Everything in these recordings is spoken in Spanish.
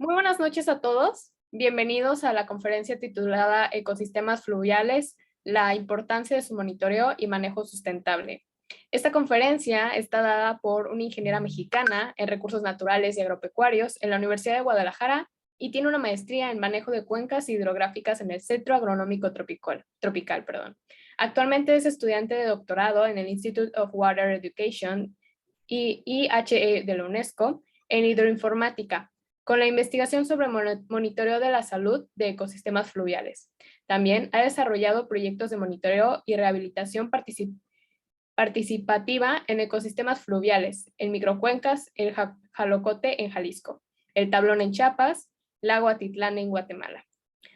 Muy buenas noches a todos. Bienvenidos a la conferencia titulada Ecosistemas fluviales, la importancia de su monitoreo y manejo sustentable. Esta conferencia está dada por una ingeniera mexicana en recursos naturales y agropecuarios en la Universidad de Guadalajara y tiene una maestría en manejo de cuencas hidrográficas en el Centro Agronómico Tropical. Actualmente es estudiante de doctorado en el Institute of Water Education y IHE de la UNESCO en hidroinformática, con la investigación sobre monitoreo de la salud de ecosistemas fluviales. También ha desarrollado proyectos de monitoreo y rehabilitación participativa en ecosistemas fluviales, en microcuencas, el Jalocote en Jalisco, el Tablón en Chiapas, Lago Atitlán en Guatemala.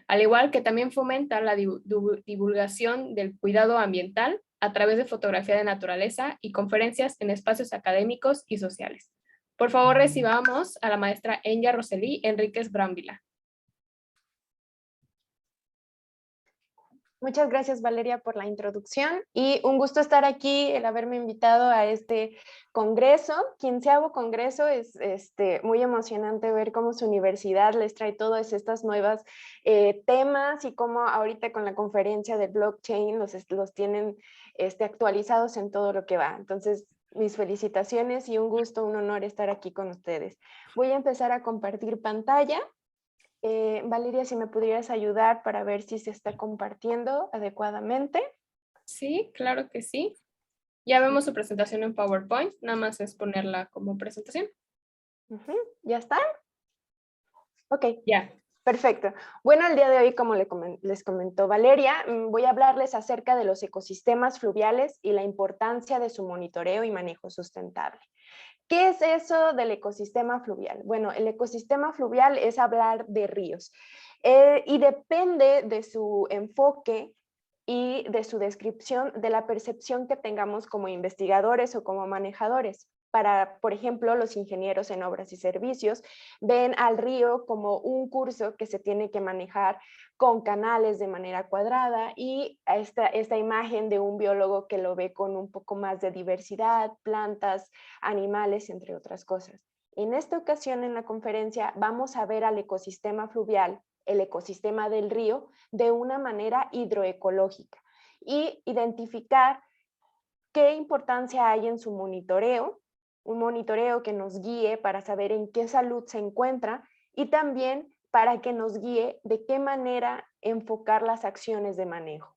Al igual que también fomenta la divulgación del cuidado ambiental a través de fotografía de naturaleza y conferencias en espacios académicos y sociales. Por favor, recibamos a la maestra Enya Rosely Enríquez Brambila. Muchas gracias, Valeria, por la introducción y un gusto estar aquí, el haberme invitado a este congreso. 15º congreso, es muy emocionante ver cómo su universidad les trae todas estas nuevas temas y cómo ahorita con la conferencia de blockchain los tienen actualizados en todo lo que va. Entonces, mis felicitaciones y un gusto, un honor estar aquí con ustedes. Voy a empezar a compartir pantalla. Valeria, si me pudieras ayudar para ver si se está compartiendo adecuadamente. Sí, claro que sí. Ya vemos su presentación en PowerPoint, nada más es ponerla como presentación. ¿Ya está? Ok. Ya. Perfecto. Bueno, el día de hoy, como les comentó Valeria, voy a hablarles acerca de los ecosistemas fluviales y la importancia de su monitoreo y manejo sustentable. ¿Qué es eso del ecosistema fluvial? Bueno, el ecosistema fluvial es hablar de ríos y depende de su enfoque y de su descripción, de la percepción que tengamos como investigadores o como manejadores. Para, por ejemplo, los ingenieros en obras y servicios ven al río como un curso que se tiene que manejar con canales de manera cuadrada y esta imagen de un biólogo que lo ve con un poco más de diversidad, plantas, animales, entre otras cosas. En esta ocasión en la conferencia vamos a ver al ecosistema fluvial, el ecosistema del río, de una manera hidroecológica y identificar qué importancia hay en su monitoreo, un monitoreo que nos guíe para saber en qué salud se encuentra y también para que nos guíe de qué manera enfocar las acciones de manejo.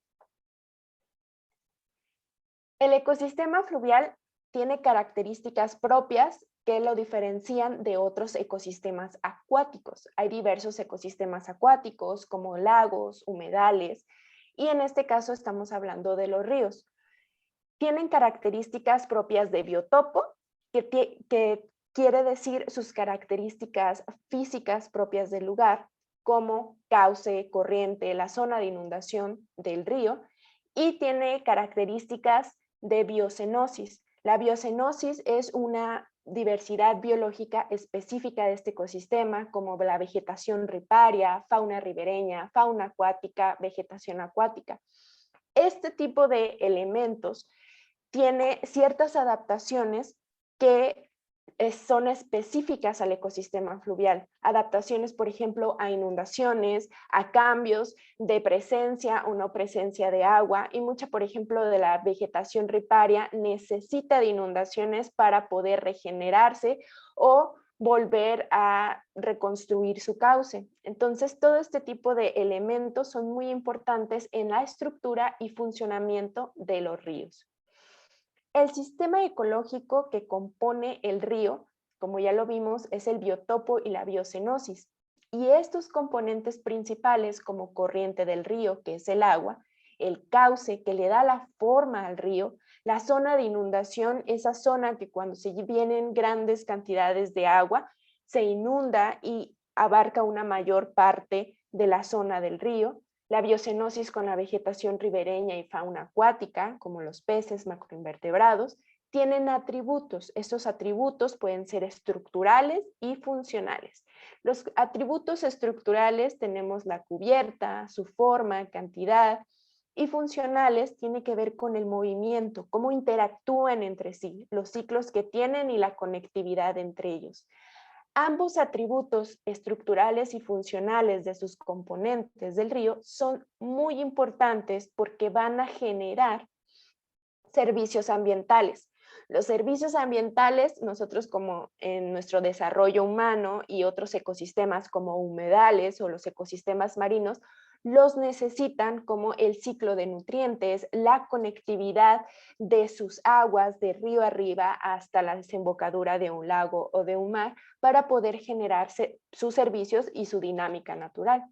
El ecosistema fluvial tiene características propias que lo diferencian de otros ecosistemas acuáticos. Hay diversos ecosistemas acuáticos como lagos, humedales, y en este caso estamos hablando de los ríos. Tienen características propias de biotopo, que quiere decir sus características físicas propias del lugar, como cauce, corriente, la zona de inundación del río, y tiene características de biocenosis. La biocenosis es una diversidad biológica específica de este ecosistema, como la vegetación riparia, fauna ribereña, fauna acuática, vegetación acuática. Este tipo de elementos tiene ciertas adaptaciones que son específicas al ecosistema fluvial. Adaptaciones, por ejemplo, a inundaciones, a cambios de presencia o no presencia de agua, y mucha, por ejemplo, de la vegetación riparia necesita de inundaciones para poder regenerarse o volver a reconstruir su cauce. Entonces, todo este tipo de elementos son muy importantes en la estructura y funcionamiento de los ríos. El sistema ecológico que compone el río, como ya lo vimos, es el biotopo y la biocenosis. Y estos componentes principales, como corriente del río, que es el agua, el cauce que le da la forma al río, la zona de inundación, esa zona que cuando se vienen grandes cantidades de agua, se inunda y abarca una mayor parte de la zona del río, la biocenosis con la vegetación ribereña y fauna acuática, como los peces macroinvertebrados, tienen atributos. Estos atributos pueden ser estructurales y funcionales. Los atributos estructurales tenemos la cubierta, su forma, cantidad, y funcionales tiene que ver con el movimiento, cómo interactúan entre sí, los ciclos que tienen y la conectividad entre ellos. Ambos atributos estructurales y funcionales de sus componentes del río son muy importantes porque van a generar servicios ambientales. Los servicios ambientales, nosotros como en nuestro desarrollo humano y otros ecosistemas como humedales o los ecosistemas marinos, los necesitan como el ciclo de nutrientes, la conectividad de sus aguas de río arriba hasta la desembocadura de un lago o de un mar para poder generar sus servicios y su dinámica natural.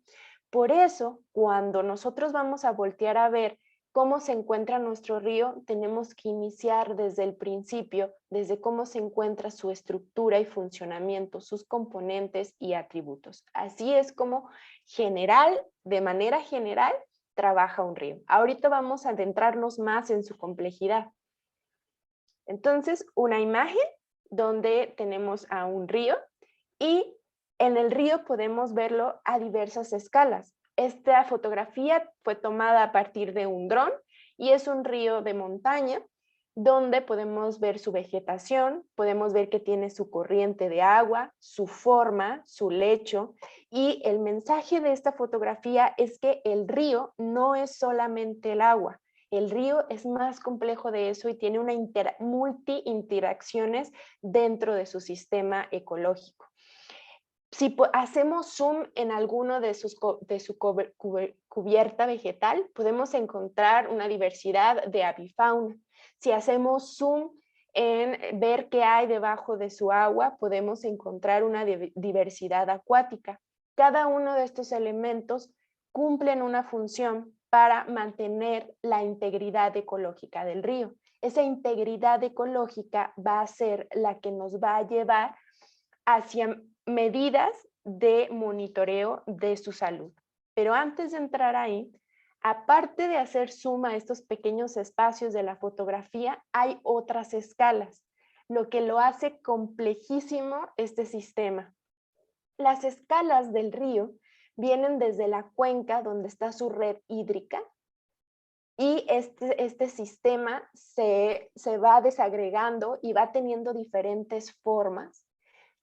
Por eso, cuando nosotros vamos a voltear a ver cómo se encuentra nuestro río, tenemos que iniciar desde el principio, desde cómo se encuentra su estructura y funcionamiento, sus componentes y atributos. Así es como de manera general, trabaja un río. Ahorita vamos a adentrarnos más en su complejidad. Entonces, una imagen donde tenemos a un río y en el río podemos verlo a diversas escalas. Esta fotografía fue tomada a partir de un dron y es un río de montaña donde podemos ver su vegetación, podemos ver que tiene su corriente de agua, su forma, su lecho, y el mensaje de esta fotografía es que el río no es solamente el agua. El río es más complejo de eso y tiene una multi-interacciones dentro de su sistema ecológico. Si hacemos zoom en alguno de su cubierta vegetal, podemos encontrar una diversidad de avifauna. Si hacemos zoom en ver qué hay debajo de su agua, podemos encontrar una diversidad acuática. Cada uno de estos elementos cumplen una función para mantener la integridad ecológica del río. Esa integridad ecológica va a ser la que nos va a llevar hacia medidas de monitoreo de su salud. Pero antes de entrar ahí, aparte de hacer zoom a estos pequeños espacios de la fotografía, hay otras escalas, lo que lo hace complejísimo este sistema. Las escalas del río vienen desde la cuenca donde está su red hídrica y este sistema se va desagregando y va teniendo diferentes formas.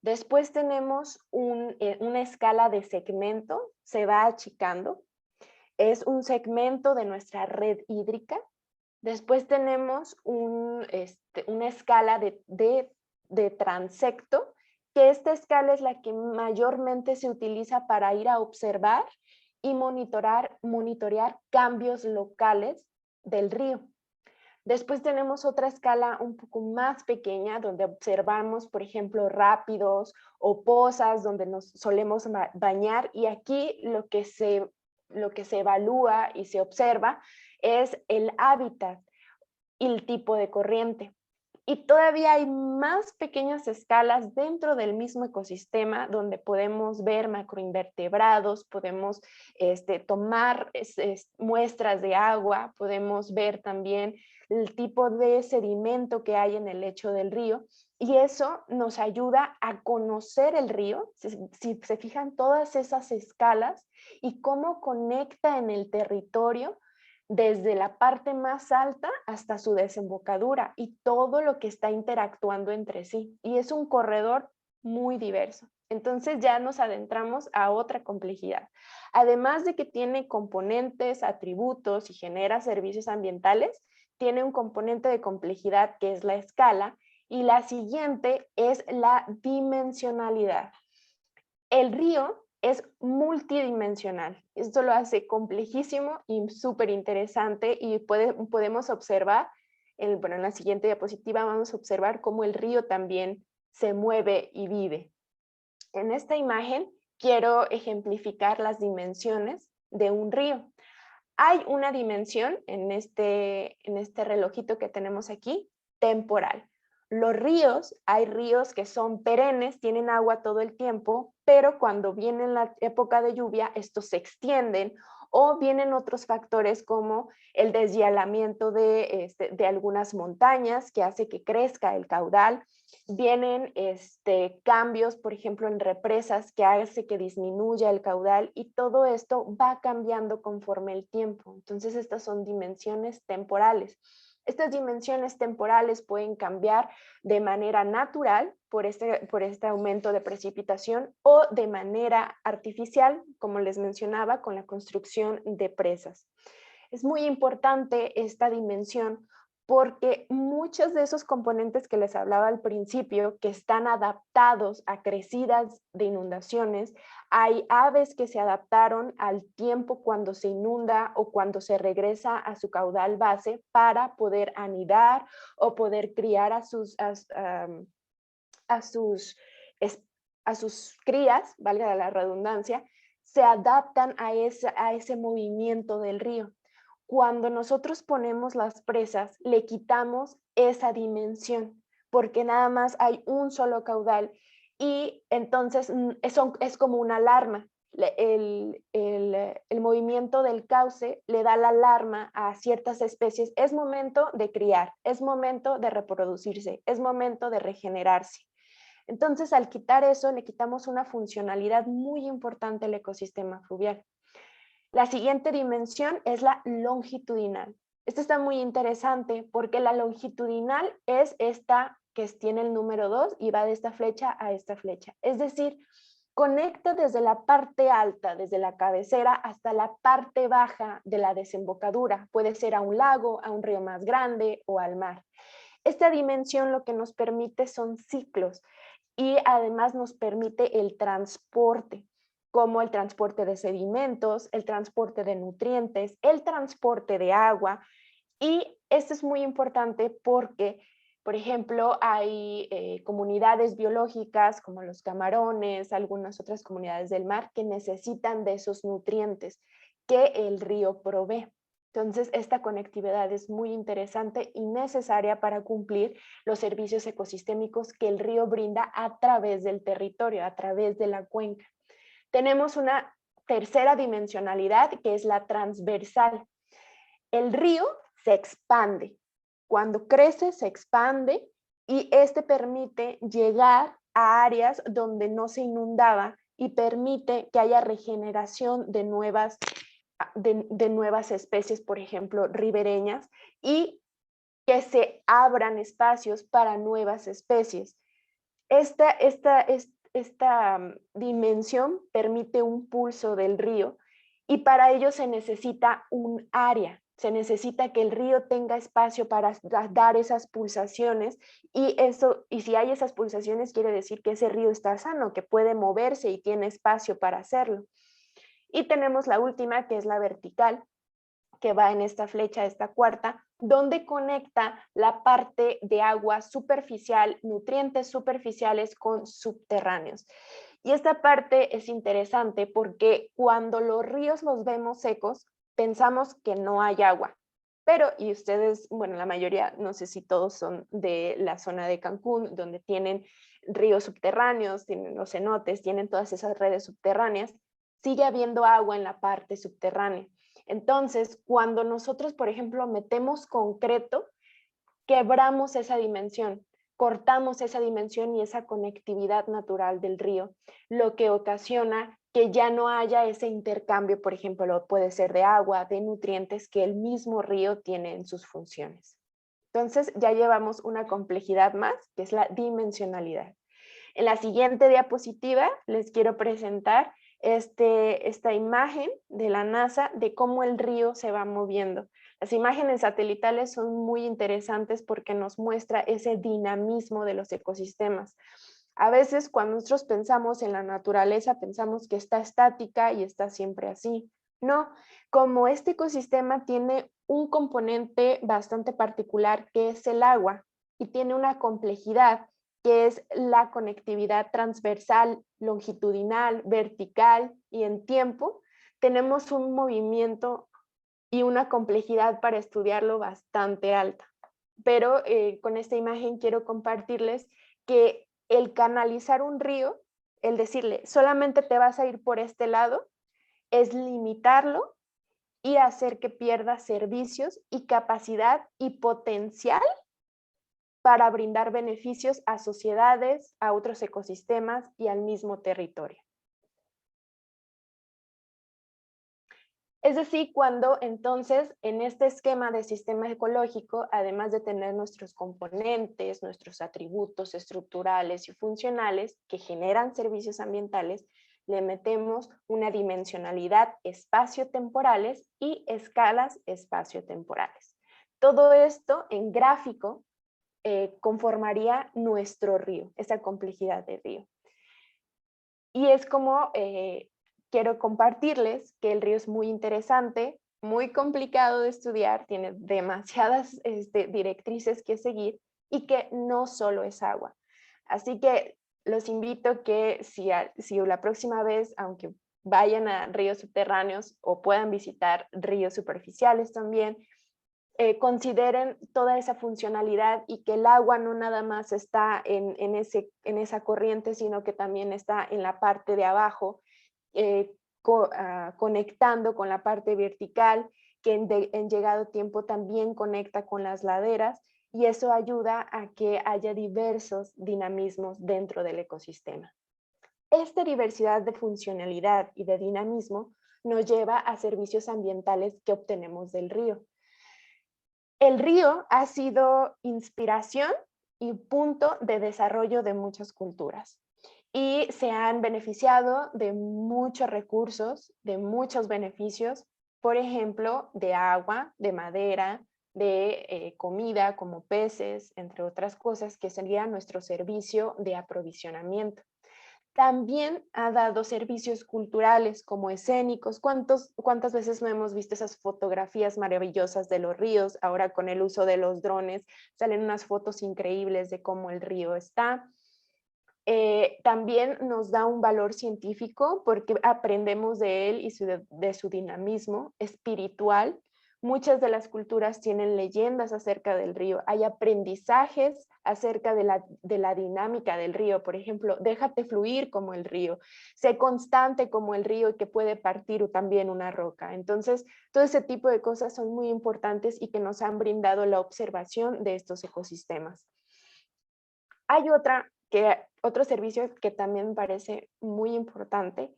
Después tenemos una escala de segmento, se va achicando. Es un segmento de nuestra red hídrica. Después tenemos una escala de transecto, que esta escala es la que mayormente se utiliza para ir a observar y monitorear cambios locales del río. Después tenemos otra escala un poco más pequeña donde observamos, por ejemplo, rápidos o pozas donde nos solemos bañar, y aquí lo que se evalúa y se observa es el hábitat y el tipo de corriente. Y todavía hay más pequeñas escalas dentro del mismo ecosistema donde podemos ver macroinvertebrados, podemos tomar muestras de agua, podemos ver también el tipo de sedimento que hay en el lecho del río, y eso nos ayuda a conocer el río, si se fijan todas esas escalas y cómo conecta en el territorio desde la parte más alta hasta su desembocadura y todo lo que está interactuando entre sí. Y es un corredor muy diverso. Entonces ya nos adentramos a otra complejidad. Además de que tiene componentes, atributos y genera servicios ambientales, tiene un componente de complejidad que es la escala, y la siguiente es la dimensionalidad. El río es multidimensional. Esto lo hace complejísimo y súper interesante, y podemos observar, en la siguiente diapositiva vamos a observar cómo el río también se mueve y vive. En esta imagen quiero ejemplificar las dimensiones de un río. Hay una dimensión en este relojito que tenemos aquí, temporal. Los ríos, hay ríos que son perennes, tienen agua todo el tiempo, pero cuando viene la época de lluvia, estos se extienden, o vienen otros factores como el deshielamiento de algunas montañas que hace que crezca el caudal. Vienen cambios, por ejemplo, en represas que hace que disminuya el caudal, y todo esto va cambiando conforme el tiempo. Entonces, estas son dimensiones temporales. Estas dimensiones temporales pueden cambiar de manera natural por este aumento de precipitación o de manera artificial, como les mencionaba, con la construcción de presas. Es muy importante esta dimensión porque muchos de esos componentes que les hablaba al principio, que están adaptados a crecidas de inundaciones, hay aves que se adaptaron al tiempo cuando se inunda o cuando se regresa a su caudal base para poder anidar o poder criar a sus crías, valga la redundancia, se adaptan a ese movimiento del río. Cuando nosotros ponemos las presas, le quitamos esa dimensión, porque nada más hay un solo caudal y entonces eso es como una alarma. El movimiento del cauce le da la alarma a ciertas especies. Es momento de criar, es momento de reproducirse, es momento de regenerarse. Entonces, al quitar eso, le quitamos una funcionalidad muy importante al ecosistema fluvial. La siguiente dimensión es la longitudinal. Esta está muy interesante porque la longitudinal es esta que tiene el número 2 y va de esta flecha a esta flecha. Es decir, conecta desde la parte alta, desde la cabecera, hasta la parte baja de la desembocadura. Puede ser a un lago, a un río más grande o al mar. Esta dimensión lo que nos permite son ciclos y además nos permite el transporte, como el transporte de sedimentos, el transporte de nutrientes, el transporte de agua. Y esto es muy importante porque, por ejemplo, hay comunidades biológicas como los camarones, algunas otras comunidades del mar que necesitan de esos nutrientes que el río provee. Entonces, esta conectividad es muy interesante y necesaria para cumplir los servicios ecosistémicos que el río brinda a través del territorio, a través de la cuenca. Tenemos una tercera dimensionalidad que es la transversal. El río se expande. Cuando crece, se expande y este permite llegar a áreas donde no se inundaba y permite que haya regeneración de nuevas especies, por ejemplo, ribereñas, y que se abran espacios para nuevas especies. Esta dimensión permite un pulso del río y para ello se necesita un área, se necesita que el río tenga espacio para dar esas pulsaciones y si hay esas pulsaciones quiere decir que ese río está sano, que puede moverse y tiene espacio para hacerlo. Y tenemos la última, que es la vertical, que va en esta flecha, esta cuarta, donde conecta la parte de agua superficial, nutrientes superficiales con subterráneos. Y esta parte es interesante porque cuando los ríos los vemos secos, pensamos que no hay agua. Pero, y ustedes, bueno, la mayoría, no sé si todos son de la zona de Cancún, donde tienen ríos subterráneos, tienen los cenotes, tienen todas esas redes subterráneas, sigue habiendo agua en la parte subterránea. Entonces, cuando nosotros, por ejemplo, metemos concreto, quebramos esa dimensión, cortamos esa dimensión y esa conectividad natural del río, lo que ocasiona que ya no haya ese intercambio, por ejemplo, puede ser de agua, de nutrientes que el mismo río tiene en sus funciones. Entonces, ya llevamos una complejidad más, que es la dimensionalidad. En la siguiente diapositiva les quiero presentar esta imagen de la NASA de cómo el río se va moviendo. Las imágenes satelitales son muy interesantes porque nos muestra ese dinamismo de los ecosistemas. A veces cuando nosotros pensamos en la naturaleza, pensamos que está estática y está siempre así. No, como este ecosistema tiene un componente bastante particular que es el agua y tiene una complejidad que es la conectividad transversal, longitudinal, vertical y en tiempo, tenemos un movimiento y una complejidad para estudiarlo bastante alta. Pero con esta imagen quiero compartirles que el canalizar un río, el decirle solamente te vas a ir por este lado, es limitarlo y hacer que pierda servicios y capacidad y potencial para brindar beneficios a sociedades, a otros ecosistemas y al mismo territorio. Es decir, cuando entonces en este esquema de sistema ecológico, además de tener nuestros componentes, nuestros atributos estructurales y funcionales que generan servicios ambientales, le metemos una dimensionalidad espacio-temporales y escalas espacio-temporales. Todo esto en gráfico conformaría nuestro río, esa complejidad de río. Y es como quiero compartirles que el río es muy interesante, muy complicado de estudiar, tiene demasiadas directrices que seguir y que no solo es agua. Así que los invito que si la próxima vez, aunque vayan a ríos subterráneos o puedan visitar ríos superficiales también, consideren toda esa funcionalidad y que el agua no nada más está en esa corriente, sino que también está en la parte de abajo, conectando con la parte vertical, que en llegado tiempo también conecta con las laderas, y eso ayuda a que haya diversos dinamismos dentro del ecosistema. Esta diversidad de funcionalidad y de dinamismo nos lleva a servicios ambientales que obtenemos del río. El río ha sido inspiración y punto de desarrollo de muchas culturas y se han beneficiado de muchos recursos, de muchos beneficios, por ejemplo, de agua, de madera, de comida como peces, entre otras cosas, que sería nuestro servicio de aprovisionamiento. También ha dado servicios culturales como escénicos. ¿Cuántas veces no hemos visto esas fotografías maravillosas de los ríos? Ahora con el uso de los drones salen unas fotos increíbles de cómo el río está. También nos da un valor científico porque aprendemos de él y de su dinamismo espiritual. Muchas de las culturas tienen leyendas acerca del río. Hay aprendizajes acerca de la dinámica del río. Por ejemplo, déjate fluir como el río. Sé constante como el río y que puede partir también una roca. Entonces, todo ese tipo de cosas son muy importantes y que nos han brindado la observación de estos ecosistemas. Hay otro servicio que también me parece muy importante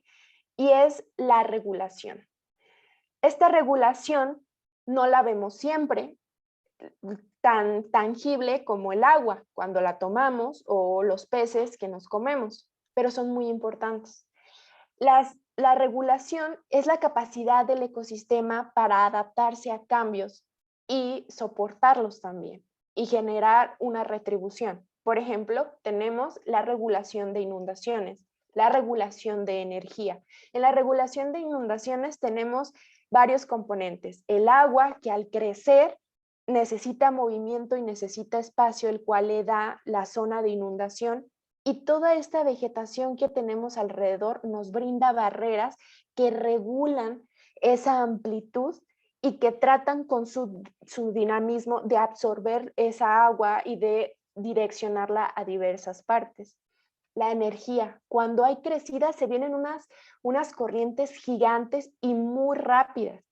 y es la regulación. Esta regulación no la vemos siempre tan tangible como el agua cuando la tomamos o los peces que nos comemos, pero son muy importantes. La regulación es la capacidad del ecosistema para adaptarse a cambios y soportarlos también y generar una retribución. Por ejemplo, tenemos la regulación de inundaciones, la regulación de energía. En la regulación de inundaciones tenemos varios componentes. El agua, que al crecer necesita movimiento y necesita espacio, el cual le da la zona de inundación, y toda esta vegetación que tenemos alrededor nos brinda barreras que regulan esa amplitud y que tratan con su dinamismo de absorber esa agua y de direccionarla a diversas partes. La energía, cuando hay crecida se vienen unas corrientes gigantes y muy rápidas.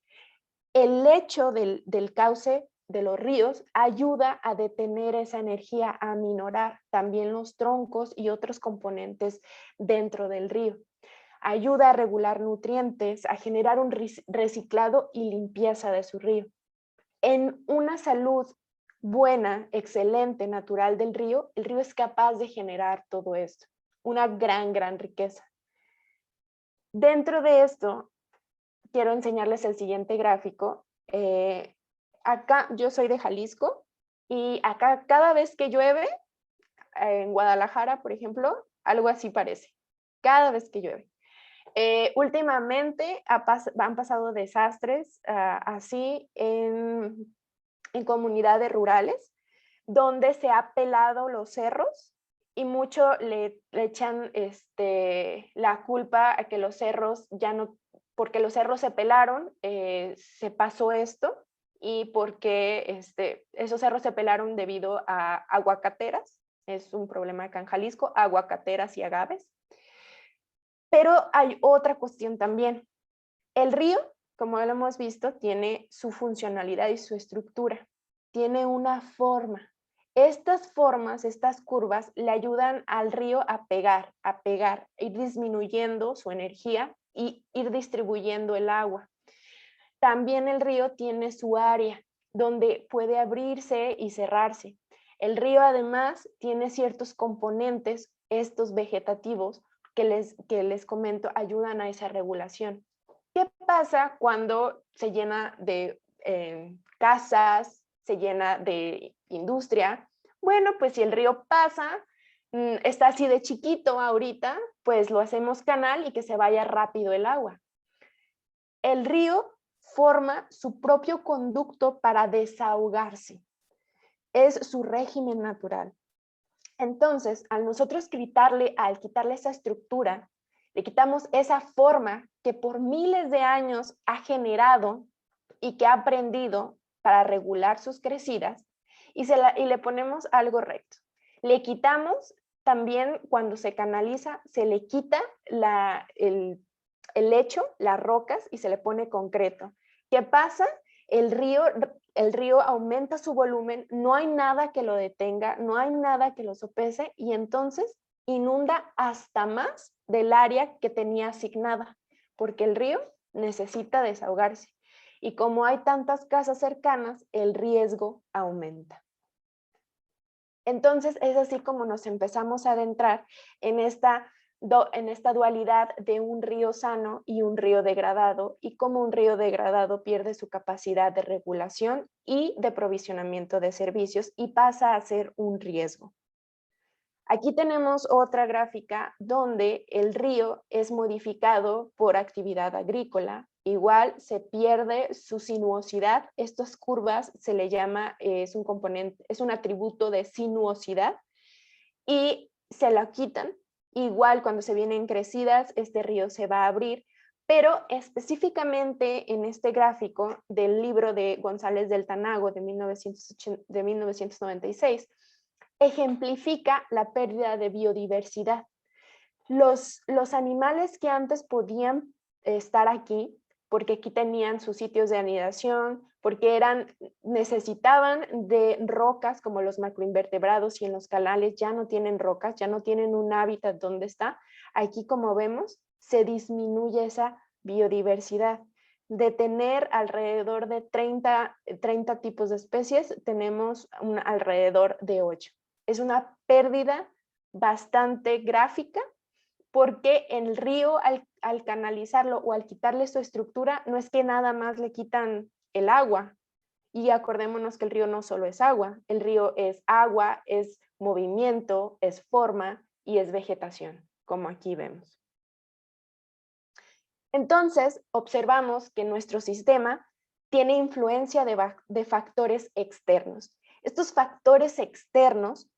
El lecho del cauce de los ríos ayuda a detener esa energía, a aminorar también los troncos y otros componentes dentro del río. Ayuda a regular nutrientes, a generar un reciclado y limpieza de su río. En una salud buena, excelente, natural del río, el río es capaz de generar todo esto. Una gran riqueza. Dentro de esto, quiero enseñarles el siguiente gráfico. Acá yo soy de Jalisco y acá cada vez que llueve, en Guadalajara, por ejemplo, algo así parece, cada vez que llueve. Últimamente han pasado desastres así en comunidades rurales, donde se ha pelado los cerros y mucho le echan la culpa a que los cerros ya no, porque los cerros se pelaron, se pasó esto, y porque esos cerros se pelaron debido a aguacateras, es un problema acá en Jalisco, aguacateras y agaves. Pero hay otra cuestión también. El río, como lo hemos visto, tiene su funcionalidad y su estructura, tiene una forma. Estas formas, estas curvas, le ayudan al río a pegar, ir disminuyendo su energía y ir distribuyendo el agua. también el río tiene su área donde puede abrirse y cerrarse. El río además tiene ciertos componentes, estos vegetativos, que les comento, ayudan a esa regulación. ¿Qué pasa cuando se llena de casas, se llena de industria? Bueno, pues si el río pasa, está así de chiquito ahorita, pues lo hacemos canal y que se vaya rápido el agua. El río forma su propio conducto para desahogarse. Es su régimen natural. Entonces, al nosotros quitarle esa estructura, le quitamos esa forma que por miles de años ha generado y que ha aprendido para regular sus crecidas y le ponemos algo recto. Le quitamos también, cuando se canaliza, se le quita el lecho, las rocas, y se le pone concreto. ¿Qué pasa? El río aumenta su volumen, no hay nada que lo detenga, no hay nada que lo sopese, y entonces inunda hasta más del área que tenía asignada, porque el río necesita desahogarse. Y como hay tantas casas cercanas, el riesgo aumenta. Entonces es así como nos empezamos a adentrar en esta dualidad de un río sano y un río degradado, y cómo un río degradado pierde su capacidad de regulación y de provisionamiento de servicios y pasa a ser un riesgo. Aquí tenemos otra gráfica donde el río es modificado por actividad agrícola. Igual se pierde su sinuosidad. Estas curvas se le llama, es un atributo de sinuosidad, y se la quitan. Igual cuando se vienen crecidas, este río se va a abrir, pero específicamente en este gráfico del libro de González del Tanago de 1996, ejemplifica la pérdida de biodiversidad. Los animales que antes podían estar aquí, porque aquí tenían sus sitios de anidación, porque necesitaban de rocas como los macroinvertebrados, y en los canales ya no tienen rocas, ya no tienen un hábitat donde está. Aquí, como vemos, se disminuye esa biodiversidad. De tener alrededor de 30 tipos de especies, tenemos alrededor de 8. Es una pérdida bastante gráfica, porque el río al canalizarlo o al quitarle su estructura, no es que nada más le quitan el agua. Y acordémonos que el río no solo es agua, es movimiento, es forma y es vegetación, como aquí vemos. Entonces, observamos que nuestro sistema tiene influencia de factores externos. Estos factores externos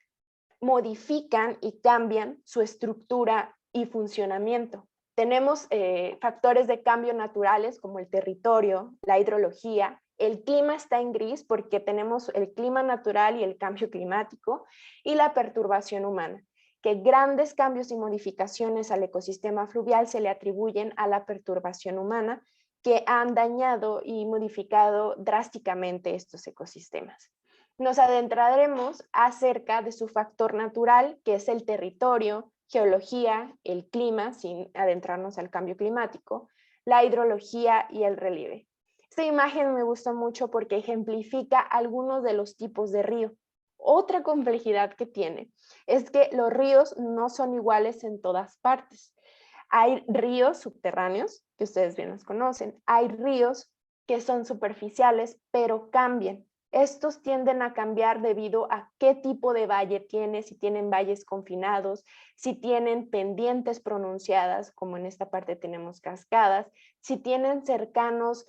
modifican y cambian su estructura y funcionamiento. Tenemos factores de cambio naturales como el territorio, la hidrología. El clima está en gris porque tenemos el clima natural y el cambio climático, y la perturbación humana, que grandes cambios y modificaciones al ecosistema fluvial se le atribuyen a la perturbación humana, que han dañado y modificado drásticamente estos ecosistemas. Nos adentraremos acerca de su factor natural, que es el territorio, geología, el clima, sin adentrarnos al cambio climático, la hidrología y el relieve. Esta imagen me gusta mucho porque ejemplifica algunos de los tipos de río. Otra complejidad que tiene es que los ríos no son iguales en todas partes. Hay ríos subterráneos, que ustedes bien los conocen. Hay ríos que son superficiales, pero cambian. Estos tienden a cambiar debido a qué tipo de valle tiene, si tienen valles confinados, si tienen pendientes pronunciadas, como en esta parte tenemos cascadas, si tienen cercanos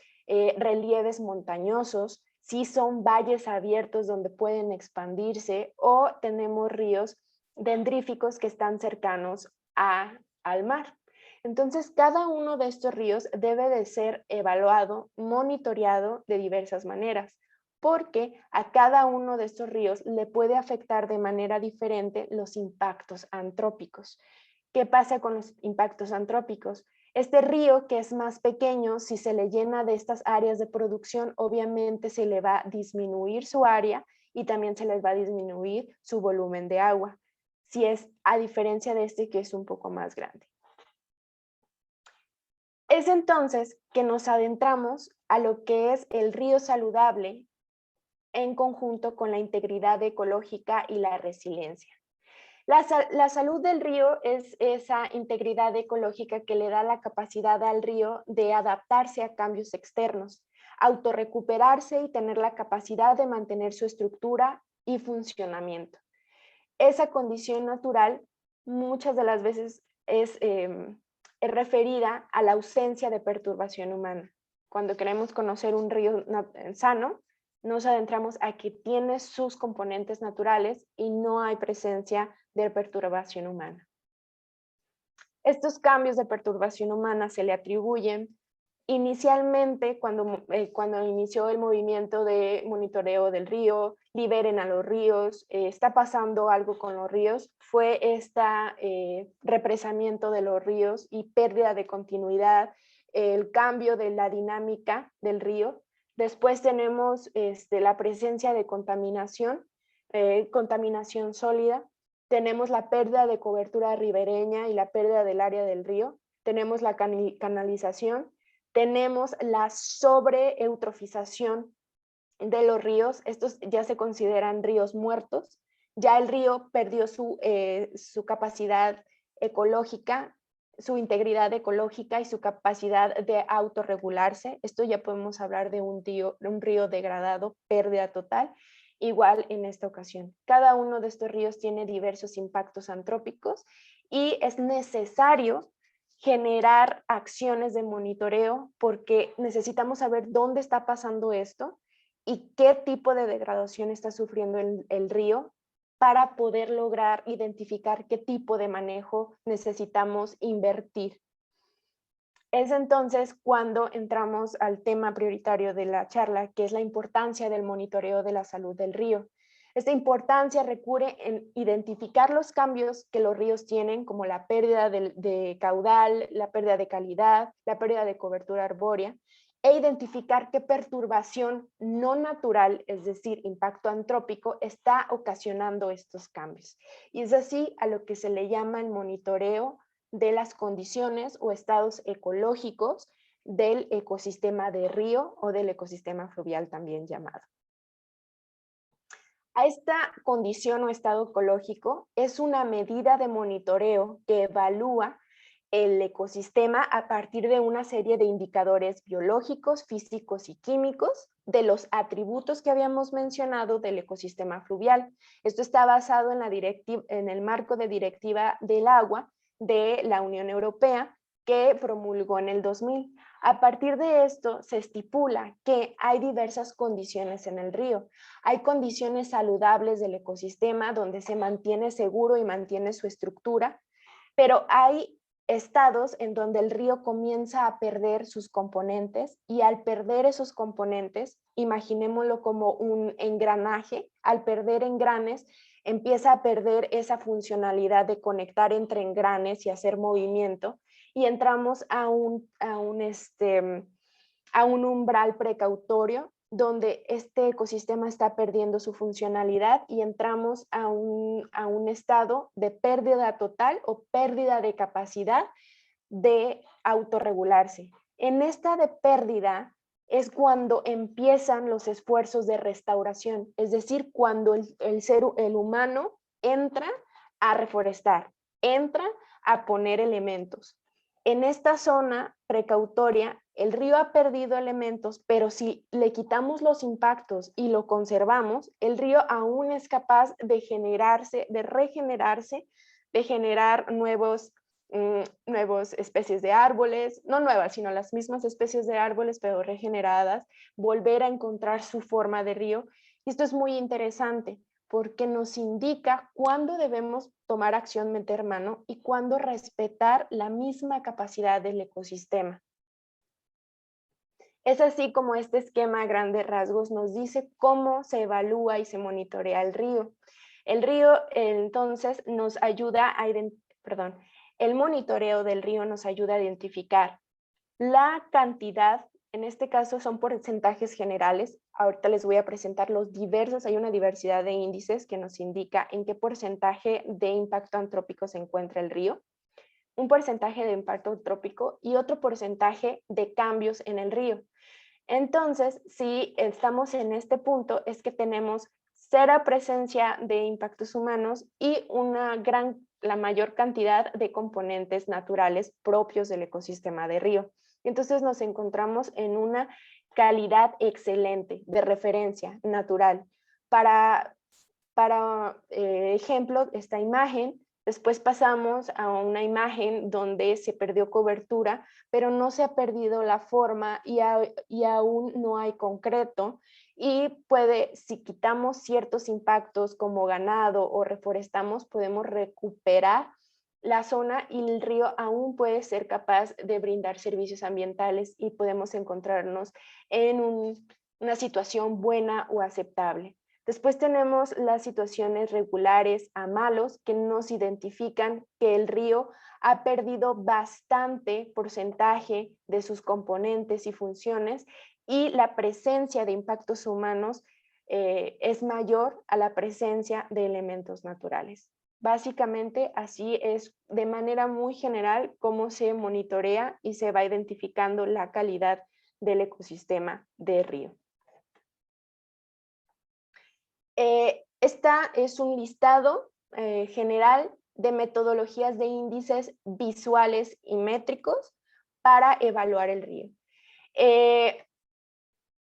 relieves montañosos, si son valles abiertos donde pueden expandirse, o tenemos ríos dendríficos que están cercanos al mar. Entonces, cada uno de estos ríos debe de ser evaluado, monitoreado de diversas maneras, porque a cada uno de estos ríos le puede afectar de manera diferente los impactos antrópicos. ¿Qué pasa con los impactos antrópicos? Este río, que es más pequeño, si se le llena de estas áreas de producción, obviamente se le va a disminuir su área y también se les va a disminuir su volumen de agua, si es a diferencia de este, que es un poco más grande. Es entonces que nos adentramos a lo que es el río saludable en conjunto con la integridad ecológica y la resiliencia. La salud del río es esa integridad ecológica que le da la capacidad al río de adaptarse a cambios externos, autorrecuperarse y tener la capacidad de mantener su estructura y funcionamiento. Esa condición natural muchas de las veces es referida a la ausencia de perturbación humana. Cuando queremos conocer un río sano, nos adentramos a que tiene sus componentes naturales y no hay presencia de perturbación humana. Estos cambios de perturbación humana se le atribuyen inicialmente cuando inició el movimiento de monitoreo del río, liberen a los ríos, está pasando algo con los ríos, fue represamiento de los ríos y pérdida de continuidad, el cambio de la dinámica del río. Después tenemos la presencia de contaminación sólida, tenemos la pérdida de cobertura ribereña y la pérdida del área del río, tenemos la canalización, tenemos la sobreeutrofización de los ríos, estos ya se consideran ríos muertos, ya el río perdió su capacidad ecológica, su integridad ecológica y su capacidad de autorregularse. Esto ya podemos hablar de un río degradado, pérdida total. Igual en esta ocasión. Cada uno de estos ríos tiene diversos impactos antrópicos y es necesario generar acciones de monitoreo porque necesitamos saber dónde está pasando esto y qué tipo de degradación está sufriendo el río para poder lograr identificar qué tipo de manejo necesitamos invertir. Es entonces cuando entramos al tema prioritario de la charla, que es la importancia del monitoreo de la salud del río. Esta importancia recurre en identificar los cambios que los ríos tienen, como la pérdida de caudal, la pérdida de calidad, la pérdida de cobertura arbórea, e identificar qué perturbación no natural, es decir, impacto antrópico, está ocasionando estos cambios. Y es así a lo que se le llama el monitoreo de las condiciones o estados ecológicos del ecosistema de río o del ecosistema fluvial también llamado. A esta condición o estado ecológico es una medida de monitoreo que evalúa el ecosistema a partir de una serie de indicadores biológicos, físicos y químicos de los atributos que habíamos mencionado del ecosistema fluvial. Esto está basado en el marco de directiva del agua de la Unión Europea que promulgó en el 2000. A partir de esto se estipula que hay diversas condiciones en el río. Hay condiciones saludables del ecosistema donde se mantiene seguro y mantiene su estructura, pero hay estados en donde el río comienza a perder sus componentes y al perder esos componentes, imaginémoslo como un engranaje, al perder engranes empieza a perder esa funcionalidad de conectar entre engranes y hacer movimiento y entramos a un umbral precautorio donde este ecosistema está perdiendo su funcionalidad y entramos a un estado de pérdida total o pérdida de capacidad de autorregularse. En esta de pérdida es cuando empiezan los esfuerzos de restauración, es decir, cuando el humano entra a reforestar, entra a poner elementos. En esta zona precautoria, el río ha perdido elementos, pero si le quitamos los impactos y lo conservamos, el río aún es capaz de regenerarse, de generar nuevas especies de árboles, no nuevas, sino las mismas especies de árboles, pero regeneradas, volver a encontrar su forma de río. Y esto es muy interesante porque nos indica cuándo debemos tomar acción, meter mano y cuándo respetar la misma capacidad del ecosistema. Es así como este esquema a grandes rasgos nos dice cómo se evalúa y se monitorea el río. El río entonces nos ayuda el monitoreo del río nos ayuda a identificar la cantidad, en este caso son porcentajes generales, ahorita les voy a presentar los diversos, hay una diversidad de índices que nos indica en qué porcentaje de impacto antrópico se encuentra el río, un porcentaje de impacto antrópico y otro porcentaje de cambios en el río. Entonces, si estamos en este punto, es que tenemos cero presencia de impactos humanos y la mayor cantidad de componentes naturales propios del ecosistema de río. Entonces nos encontramos en una calidad excelente de referencia natural. Para ejemplo, esta imagen, después pasamos a una imagen donde se perdió cobertura, pero no se ha perdido la forma y aún no hay concreto. Y si quitamos ciertos impactos como ganado o reforestamos, podemos recuperar la zona y el río aún puede ser capaz de brindar servicios ambientales y podemos encontrarnos en una situación buena o aceptable. Después tenemos las situaciones regulares a malos que nos identifican que el río ha perdido bastante porcentaje de sus componentes y funciones y la presencia de impactos humanos es mayor a la presencia de elementos naturales. Básicamente, así es de manera muy general cómo se monitorea y se va identificando la calidad del ecosistema de río. Esta es un listado general de metodologías de índices visuales y métricos para evaluar el río.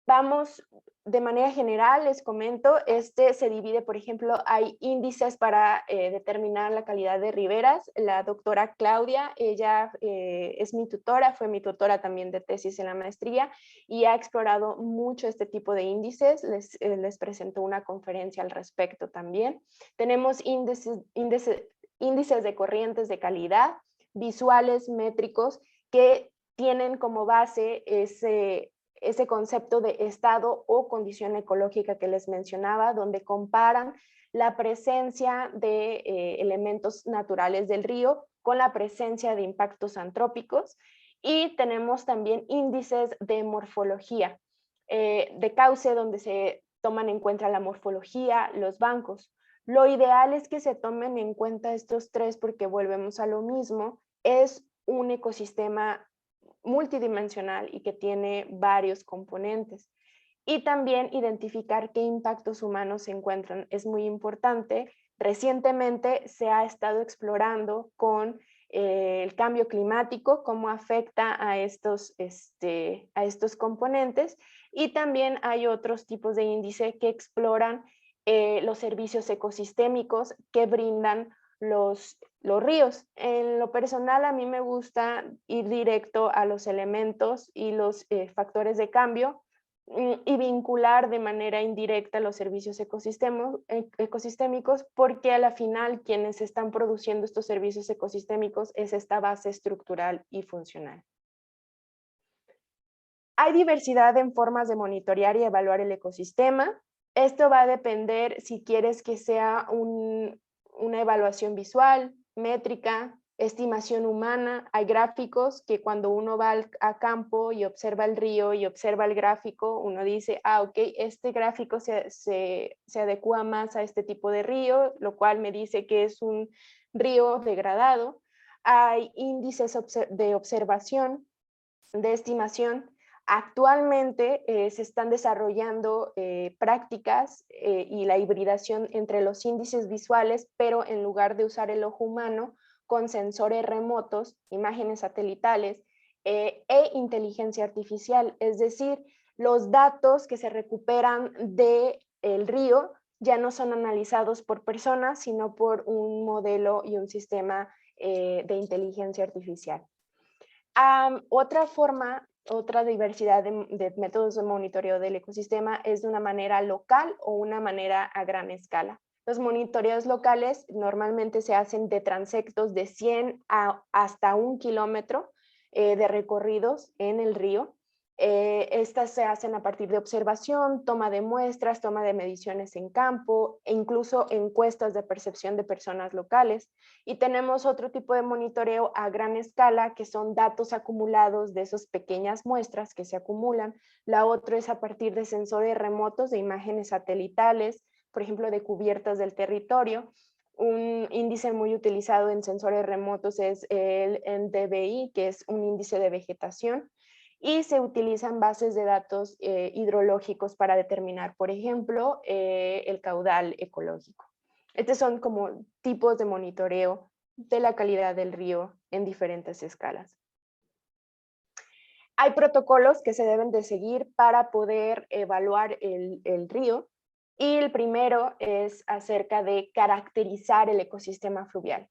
Vamos de manera general, les comento, se divide, por ejemplo, hay índices para determinar la calidad de riberas. La doctora Claudia, ella es mi tutora, fue mi tutora también de tesis en la maestría y ha explorado mucho este tipo de índices. Les presentó una conferencia al respecto también. Tenemos índices de corrientes de calidad, visuales, métricos, que tienen como base ese concepto de estado o condición ecológica que les mencionaba, donde comparan la presencia de elementos naturales del río con la presencia de impactos antrópicos. Y tenemos también índices de morfología, de cauce, donde se toman en cuenta la morfología, los bancos. Lo ideal es que se tomen en cuenta estos tres porque volvemos a lo mismo, es un ecosistema multidimensional y que tiene varios componentes. Y también identificar qué impactos humanos se encuentran es muy importante. Recientemente se ha estado explorando con el cambio climático, cómo afecta a estos componentes, y también hay otros tipos de índice que exploran los servicios ecosistémicos que brindan los ríos. En lo personal, a mí me gusta ir directo a los elementos y los factores de cambio y vincular de manera indirecta los servicios ecosistémicos, porque a la final quienes están produciendo estos servicios ecosistémicos es esta base estructural y funcional. Hay diversidad en formas de monitorear y evaluar el ecosistema. Esto va a depender si quieres que sea una evaluación visual, métrica, estimación humana. Hay gráficos que cuando uno va a campo y observa el río y observa el gráfico, uno dice, ok, este gráfico se adecua más a este tipo de río, lo cual me dice que es un río degradado. Hay índices de observación, de estimación. Actualmente se están desarrollando prácticas y la hibridación entre los índices visuales, pero en lugar de usar el ojo humano, con sensores remotos, imágenes satelitales e inteligencia artificial. Es decir, los datos que se recuperan del río ya no son analizados por personas, sino por un modelo y un sistema de inteligencia artificial. Otra diversidad de métodos de monitoreo del ecosistema es de una manera local o una manera a gran escala. Los monitoreos locales normalmente se hacen de transectos de 100 hasta 1 kilómetro de recorridos en el río. Estas se hacen a partir de observación, toma de muestras, toma de mediciones en campo e incluso encuestas de percepción de personas locales. Y tenemos otro tipo de monitoreo a gran escala, que son datos acumulados de esas pequeñas muestras que se acumulan. La otra es a partir de sensores remotos, de imágenes satelitales, por ejemplo, de cubiertas del territorio. Un índice muy utilizado en sensores remotos es el NDVI, que es un índice de vegetación. y se utilizan bases de datos hidrológicos para determinar, por ejemplo, el caudal ecológico. Estos son como tipos de monitoreo de la calidad del río en diferentes escalas. Hay protocolos que se deben de seguir para poder evaluar el río, y el primero es acerca de caracterizar el ecosistema fluvial.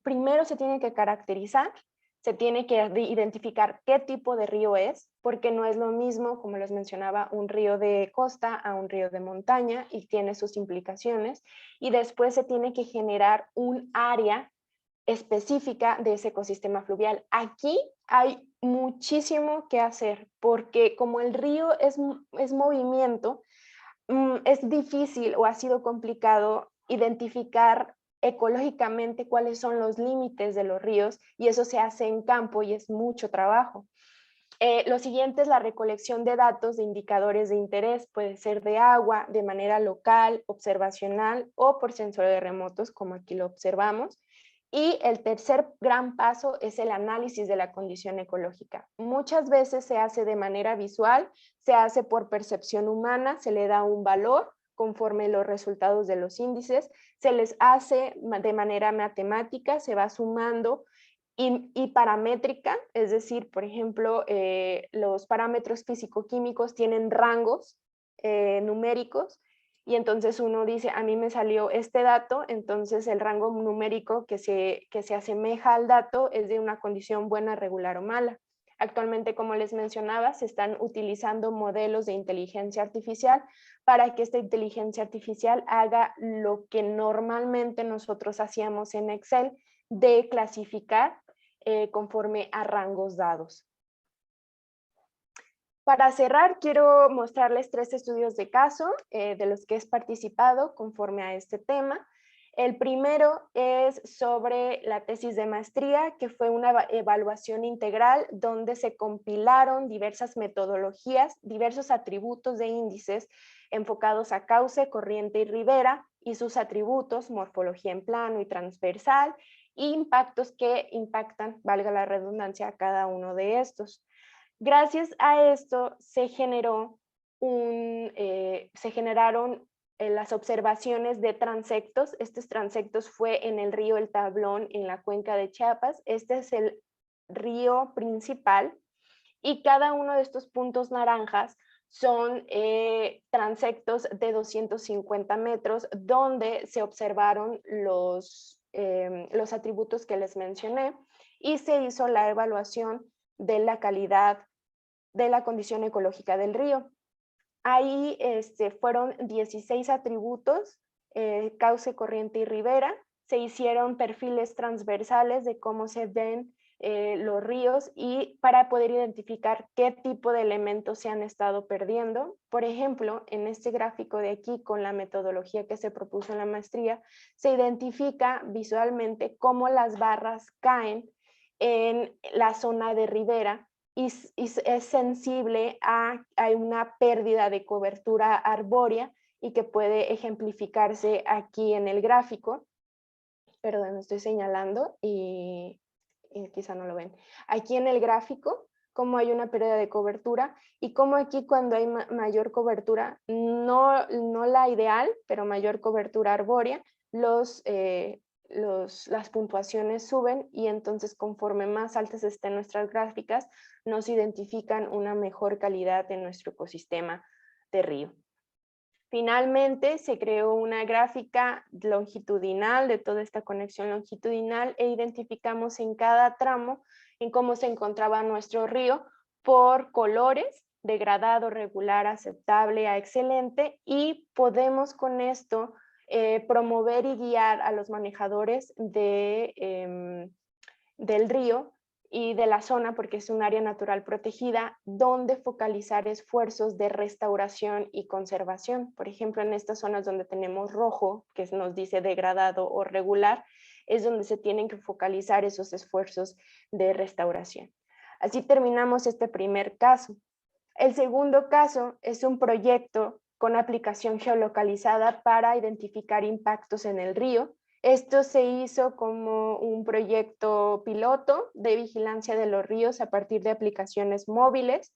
Primero se tiene que caracterizar, se tiene que identificar qué tipo de río es, porque no es lo mismo, como les mencionaba, un río de costa a un río de montaña y tiene sus implicaciones. Y después se tiene que generar un área específica de ese ecosistema fluvial. Aquí hay muchísimo que hacer, porque como el río es movimiento, es difícil o ha sido complicado identificar ecológicamente cuáles son los límites de los ríos, y eso se hace en campo y es mucho trabajo. Lo siguiente es la recolección de datos de indicadores de interés, puede ser de agua, de manera local, observacional o por sensores remotos, como aquí lo observamos. Y el tercer gran paso es el análisis de la condición ecológica. Muchas veces se hace de manera visual, se hace por percepción humana, se le da un valor conforme los resultados de los índices, se les hace de manera matemática, se va sumando y paramétrica, es decir, por ejemplo, los parámetros físico-químicos tienen rangos numéricos, y entonces uno dice, a mí me salió este dato, entonces el rango numérico que se asemeja al dato es de una condición buena, regular o mala. Actualmente, como les mencionaba, se están utilizando modelos de inteligencia artificial para que esta inteligencia artificial haga lo que normalmente nosotros hacíamos en Excel, de clasificar conforme a rangos dados. Para cerrar, quiero mostrarles 3 estudios de caso de los que he participado conforme a este tema. El primero es sobre la tesis de maestría, que fue una evaluación integral donde se compilaron diversas metodologías, diversos atributos de índices enfocados a cauce, corriente y ribera, y sus atributos, morfología en plano y transversal, e impactos que impactan, valga la redundancia, a cada uno de estos. Gracias a esto se generaron las observaciones de transectos. Estos transectos fue en el río El Tablón, en la cuenca de Chiapas. Este es el río principal, y cada uno de estos puntos naranjas son transectos de 250 metros, donde se observaron los atributos que les mencioné, y se hizo la evaluación de la calidad de la condición ecológica del río. Ahí fueron 16 atributos, cauce, corriente y ribera. Se hicieron perfiles transversales de cómo se ven los ríos, y para poder identificar qué tipo de elementos se han estado perdiendo. Por ejemplo, en este gráfico de aquí, con la metodología que se propuso en la maestría, se identifica visualmente cómo las barras caen en la zona de ribera, y es sensible a una pérdida de cobertura arbórea, y que puede ejemplificarse aquí en el gráfico. Perdón, estoy señalando y quizá no lo ven. Aquí en el gráfico, cómo hay una pérdida de cobertura, y cómo aquí, cuando hay mayor cobertura, no la ideal, pero mayor cobertura arbórea, las puntuaciones suben, y entonces conforme más altas estén nuestras gráficas, nos identifican una mejor calidad en nuestro ecosistema de río. Finalmente, se creó una gráfica longitudinal de toda esta conexión longitudinal, e identificamos en cada tramo en cómo se encontraba nuestro río por colores, degradado, regular, aceptable a excelente, y podemos con esto promover y guiar a los manejadores del río y de la zona, porque es un área natural protegida, donde focalizar esfuerzos de restauración y conservación. Por ejemplo, en estas zonas donde tenemos rojo, que nos dice degradado o regular, es donde se tienen que focalizar esos esfuerzos de restauración. Así terminamos este primer caso. El segundo caso es un proyecto con aplicación geolocalizada para identificar impactos en el río. Esto se hizo como un proyecto piloto de vigilancia de los ríos a partir de aplicaciones móviles.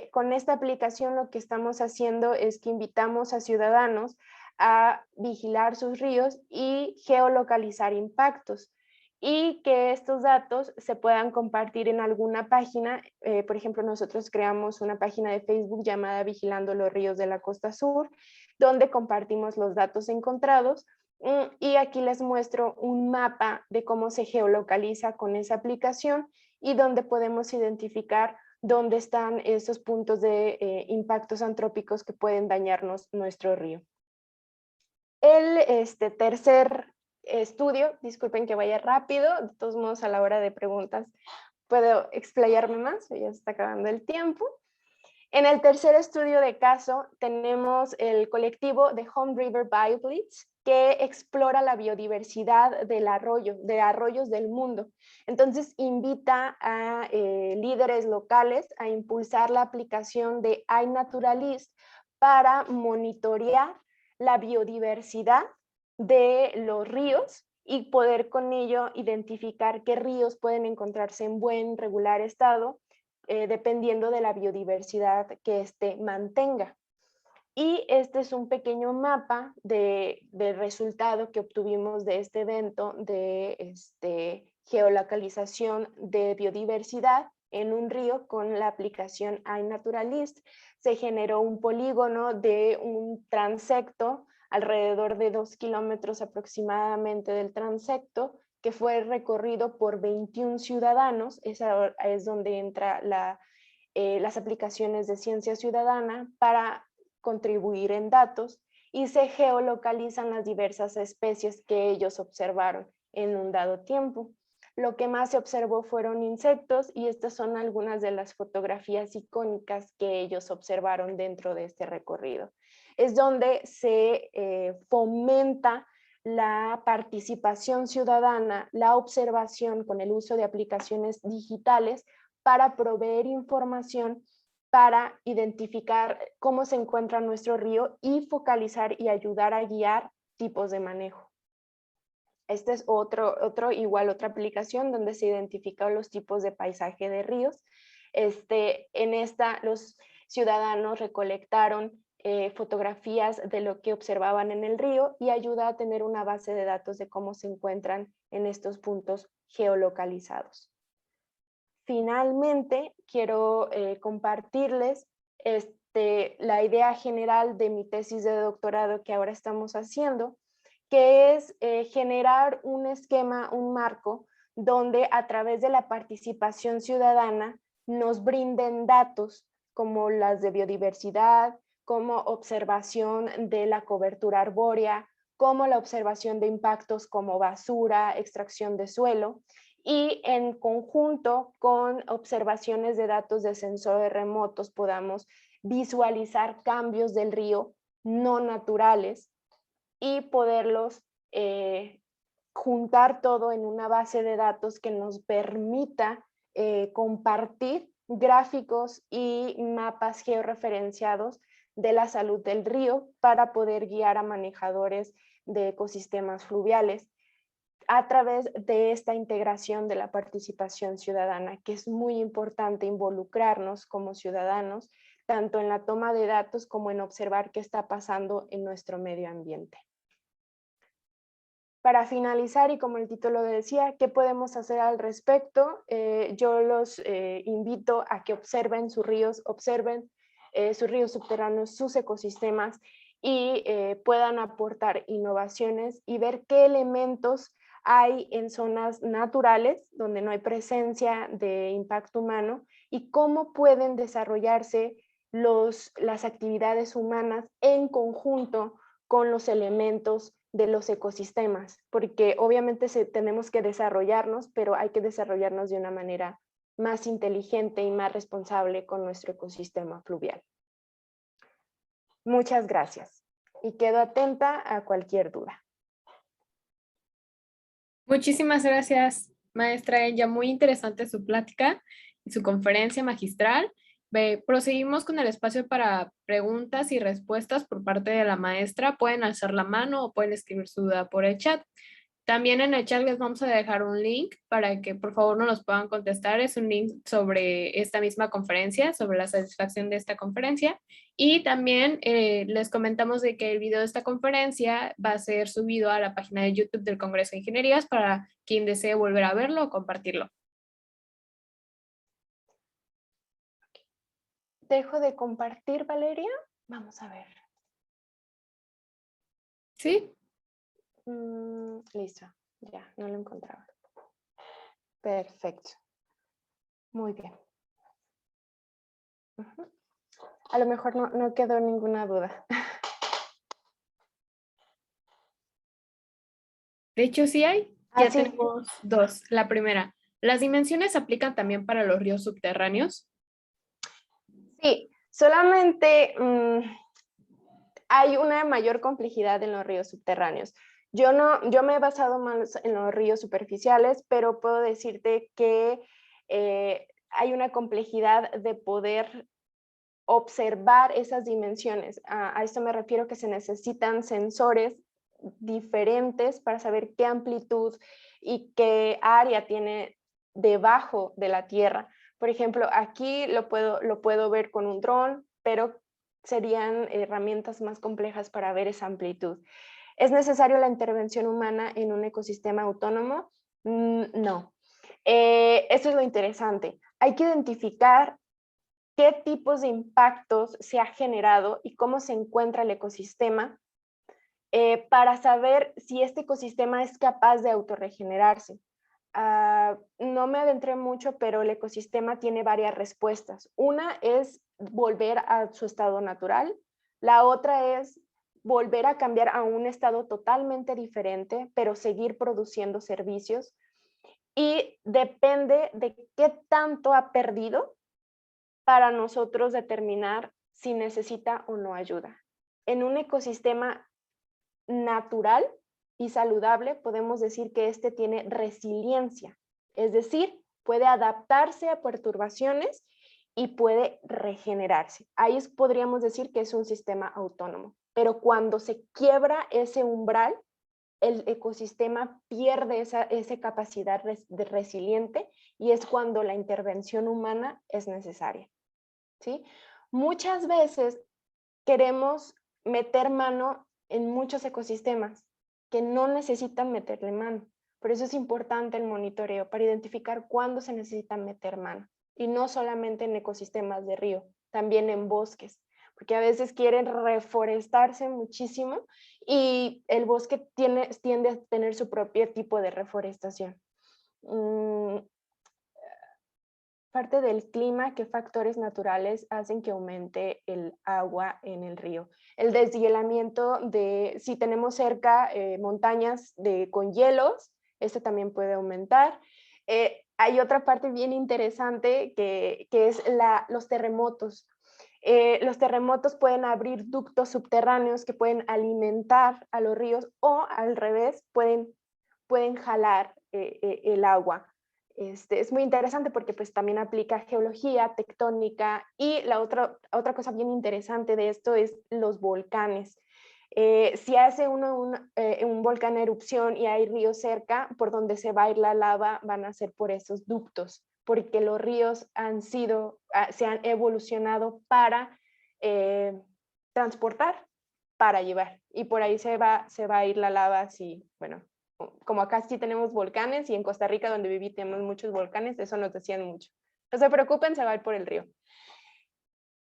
Con esta aplicación lo que estamos haciendo es que invitamos a ciudadanos a vigilar sus ríos y geolocalizar impactos, y que estos datos se puedan compartir en alguna página. Por ejemplo, nosotros creamos una página de Facebook llamada Vigilando los Ríos de la Costa Sur, donde compartimos los datos encontrados. Y aquí les muestro un mapa de cómo se geolocaliza con esa aplicación y donde podemos identificar dónde están esos puntos de impactos antrópicos que pueden dañarnos nuestro río. El tercer estudio, disculpen que vaya rápido, de todos modos a la hora de preguntas puedo explayarme más, ya se está acabando el tiempo. En el tercer estudio de caso tenemos el colectivo de Home River BioBlitz, que explora la biodiversidad de arroyos del mundo. Entonces invita a líderes locales a impulsar la aplicación de iNaturalist para monitorear la biodiversidad de los ríos y poder con ello identificar qué ríos pueden encontrarse en buen, regular estado, dependiendo de la biodiversidad que éste mantenga. Y este es un pequeño mapa del resultado que obtuvimos de este evento de geolocalización de biodiversidad en un río con la aplicación iNaturalist. Se generó un polígono de un transecto alrededor de 2 kilómetros aproximadamente del transecto, que fue recorrido por 21 ciudadanos. Esa es donde entra las aplicaciones de ciencia ciudadana para contribuir en datos, y se geolocalizan las diversas especies que ellos observaron en un dado tiempo. Lo que más se observó fueron insectos, y estas son algunas de las fotografías icónicas que ellos observaron dentro de este recorrido. Es donde se fomenta la participación ciudadana, la observación con el uso de aplicaciones digitales para proveer información, para identificar cómo se encuentra nuestro río y focalizar y ayudar a guiar tipos de manejo. Esta es otra aplicación donde se identifican los tipos de paisaje de ríos. En esta los ciudadanos recolectaron fotografías de lo que observaban en el río y ayuda a tener una base de datos de cómo se encuentran en estos puntos geolocalizados. Finalmente, quiero compartirles la idea general de mi tesis de doctorado que ahora estamos haciendo, que es generar un esquema, un marco, donde a través de la participación ciudadana nos brinden datos como las de biodiversidad, como observación de la cobertura arbórea, como la observación de impactos como basura, extracción de suelo, y en conjunto con observaciones de datos de sensores remotos podamos visualizar cambios del río no naturales y poderlos juntar todo en una base de datos que nos permita compartir gráficos y mapas georreferenciados de la salud del río para poder guiar a manejadores de ecosistemas fluviales a través de esta integración de la participación ciudadana, que es muy importante involucrarnos como ciudadanos, tanto en la toma de datos como en observar qué está pasando en nuestro medio ambiente. Para finalizar, y como el título decía, ¿qué podemos hacer al respecto? Yo los invito a que observen sus ríos subterráneos, sus ecosistemas, y puedan aportar innovaciones y ver qué elementos hay en zonas naturales donde no hay presencia de impacto humano y cómo pueden desarrollarse las actividades humanas en conjunto con los elementos de los ecosistemas, porque obviamente tenemos que desarrollarnos, pero hay que desarrollarnos de una manera más inteligente y más responsable con nuestro ecosistema fluvial. Muchas gracias y quedo atenta a cualquier duda. Muchísimas gracias, maestra Enya. Muy interesante su plática y su conferencia magistral. Proseguimos con el espacio para preguntas y respuestas por parte de la maestra. Pueden alzar la mano o pueden escribir su duda por el chat. También en el chat les vamos a dejar un link para que por favor no nos puedan contestar. Es un link sobre esta misma conferencia, sobre la satisfacción de esta conferencia. Y también les comentamos de que el video de esta conferencia va a ser subido a la página de YouTube del Congreso de Ingenierías para quien desee volver a verlo o compartirlo. Dejo de compartir, Valeria. Vamos a ver. ¿Sí? Listo, ya, no lo encontraba. Perfecto. Muy bien. A lo mejor no quedó ninguna duda. De hecho, sí hay. Ah, Ya sí. tenemos dos. La primera, ¿las dimensiones se aplican también para los ríos subterráneos? Sí, solamente hay una mayor complejidad en los ríos subterráneos. Yo me he basado más en los ríos superficiales, pero puedo decirte que hay una complejidad de poder observar esas dimensiones. A esto me refiero que se necesitan sensores diferentes para saber qué amplitud y qué área tiene debajo de la tierra. Por ejemplo, aquí lo puedo ver con un dron, pero serían herramientas más complejas para ver esa amplitud. ¿Es necesario la intervención humana en un ecosistema autónomo? No. Esto es lo interesante. Hay que identificar qué tipos de impactos se ha generado y cómo se encuentra el ecosistema para saber si este ecosistema es capaz de autorregenerarse. No me adentré mucho, pero el ecosistema tiene varias respuestas. Una es volver a su estado natural, la otra es volver a cambiar a un estado totalmente diferente, pero seguir produciendo servicios. Y depende de qué tanto ha perdido para nosotros determinar si necesita o no ayuda. En un ecosistema natural y saludable podemos decir que este tiene resiliencia, es decir, puede adaptarse a perturbaciones y puede regenerarse. Ahí podríamos decir que es un sistema autónomo, pero cuando se quiebra ese umbral, el ecosistema pierde esa capacidad de resiliente y es cuando la intervención humana es necesaria. ¿Sí? Muchas veces queremos meter mano en muchos ecosistemas que no necesitan meterle mano. Por eso es importante el monitoreo para identificar cuándo se necesita meter mano. Y no solamente en ecosistemas de río, también en bosques. Porque a veces quieren reforestarse muchísimo y el bosque tiende a tener su propio tipo de reforestación. Parte del clima, ¿qué factores naturales hacen que aumente el agua en el río? El deshielamiento si tenemos cerca montañas con hielos, esto también puede aumentar. Hay otra parte bien interesante que es los terremotos. Los terremotos pueden abrir ductos subterráneos que pueden alimentar a los ríos o al revés, pueden jalar el agua. Es muy interesante porque pues también aplica geología, tectónica y la otra cosa bien interesante de esto es los volcanes. Si hace un volcán erupción y hay ríos cerca, por donde se va a ir la lava van a ser por esos ductos, porque los ríos se han evolucionado para transportar, para llevar, y por ahí se va a ir la lava así, bueno, como acá sí tenemos volcanes y en Costa Rica donde viví tenemos muchos volcanes, eso nos decían mucho. No se preocupen, se va a ir por el río.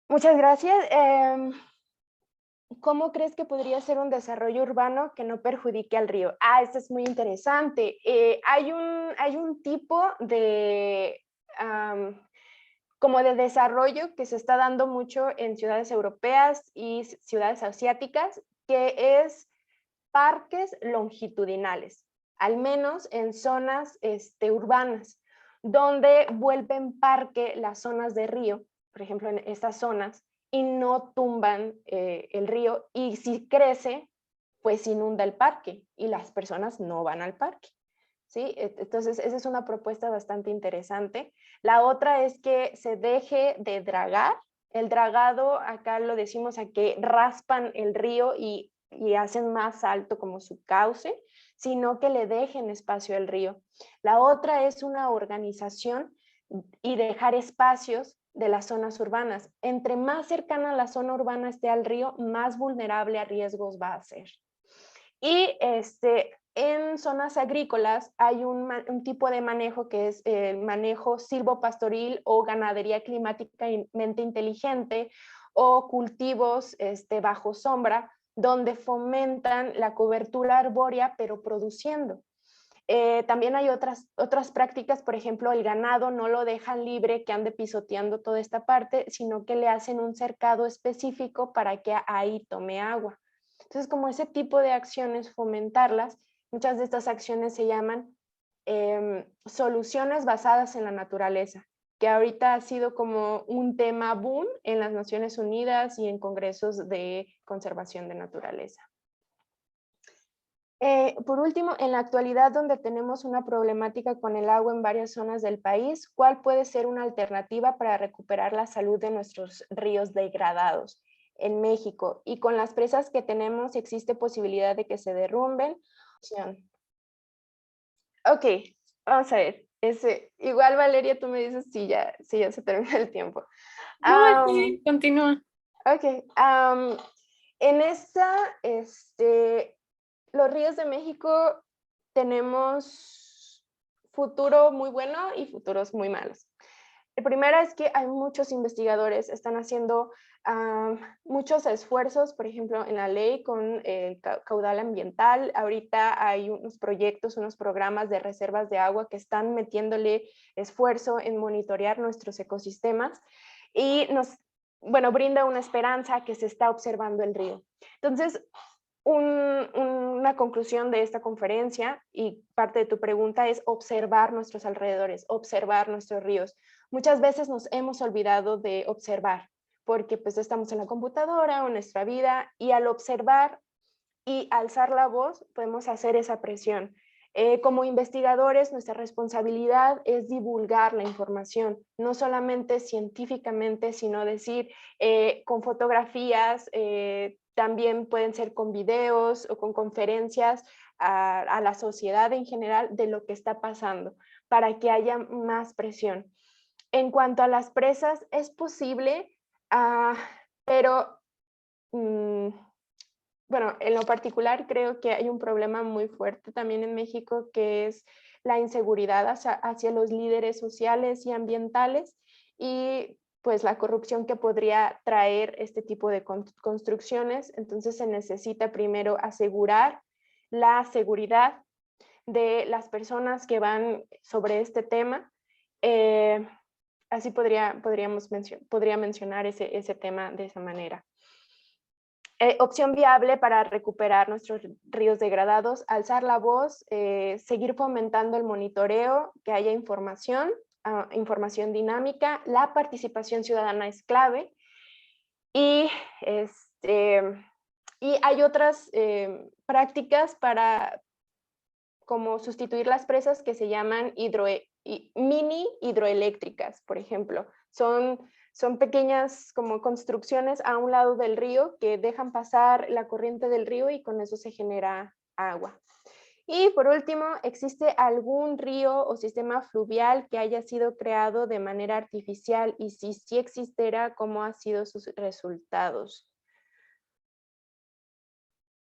Muchas gracias. ¿Cómo crees que podría ser un desarrollo urbano que no perjudique al río? Esto es muy interesante. Hay un tipo como de desarrollo que se está dando mucho en ciudades europeas y ciudades asiáticas, que es parques longitudinales, al menos en zonas urbanas, donde vuelven parque las zonas de río, por ejemplo, en estas zonas, y no tumban el río, y si crece, pues inunda el parque, y las personas no van al parque. ¿sí? Entonces, esa es una propuesta bastante interesante. La otra es que se deje de dragar. El dragado, acá lo decimos a que raspan el río y hacen más alto como su cauce, sino que le dejen espacio al río. La otra es una organización y dejar espacios de las zonas urbanas. Entre más cercana la zona urbana esté al río, más vulnerable a riesgos va a ser. Y en zonas agrícolas hay un tipo de manejo que es el manejo silvopastoril o ganadería climáticamente inteligente o cultivos bajo sombra, donde fomentan la cobertura arbórea, pero produciendo. También hay otras prácticas, por ejemplo, el ganado no lo dejan libre que ande pisoteando toda esta parte, sino que le hacen un cercado específico para que ahí tome agua. Entonces, como ese tipo de acciones, fomentarlas, muchas de estas acciones se llaman soluciones basadas en la naturaleza, que ahorita ha sido como un tema boom en las Naciones Unidas y en congresos de conservación de naturaleza. Por último, en la actualidad donde tenemos una problemática con el agua en varias zonas del país, ¿cuál puede ser una alternativa para recuperar la salud de nuestros ríos degradados en México? Y con las presas que tenemos, ¿existe posibilidad de que se derrumben? Ok, vamos a ver. Igual, Valeria, tú me dices si ya se termina el tiempo. No, sí, continúa. Ok. En los ríos de México tenemos futuro muy bueno y futuros muy malos. El primero es que hay muchos investigadores, están haciendo muchos esfuerzos, por ejemplo, en la ley con el caudal ambiental. Ahorita hay unos proyectos, unos programas de reservas de agua que están metiéndole esfuerzo en monitorear nuestros ecosistemas y brinda una esperanza que se está observando el río. Entonces, una conclusión de esta conferencia y parte de tu pregunta es observar nuestros alrededores, observar nuestros ríos. Muchas veces nos hemos olvidado de observar porque pues estamos en la computadora o en nuestra vida y al observar y alzar la voz podemos hacer esa presión. Como investigadores, nuestra responsabilidad es divulgar la información, no solamente científicamente, sino decir con fotografías, también pueden ser con videos o con conferencias a la sociedad en general de lo que está pasando para que haya más presión. En cuanto a las presas, es posible, pero bueno, en lo particular creo que hay un problema muy fuerte también en México que es la inseguridad hacia los líderes sociales y ambientales y pues la corrupción que podría traer este tipo de construcciones. Entonces se necesita primero asegurar la seguridad de las personas que van sobre este tema. Así podría mencionar ese tema de esa manera. Opción viable para recuperar nuestros ríos degradados, alzar la voz, seguir fomentando el monitoreo, que haya información, información dinámica, la participación ciudadana es clave y, y hay otras prácticas para como sustituir las presas que se llaman mini hidroeléctricas, por ejemplo. Son pequeñas como construcciones a un lado del río que dejan pasar la corriente del río y con eso se genera agua. Y por último, ¿existe algún río o sistema fluvial que haya sido creado de manera artificial? Y si sí existiera, ¿cómo han sido sus resultados?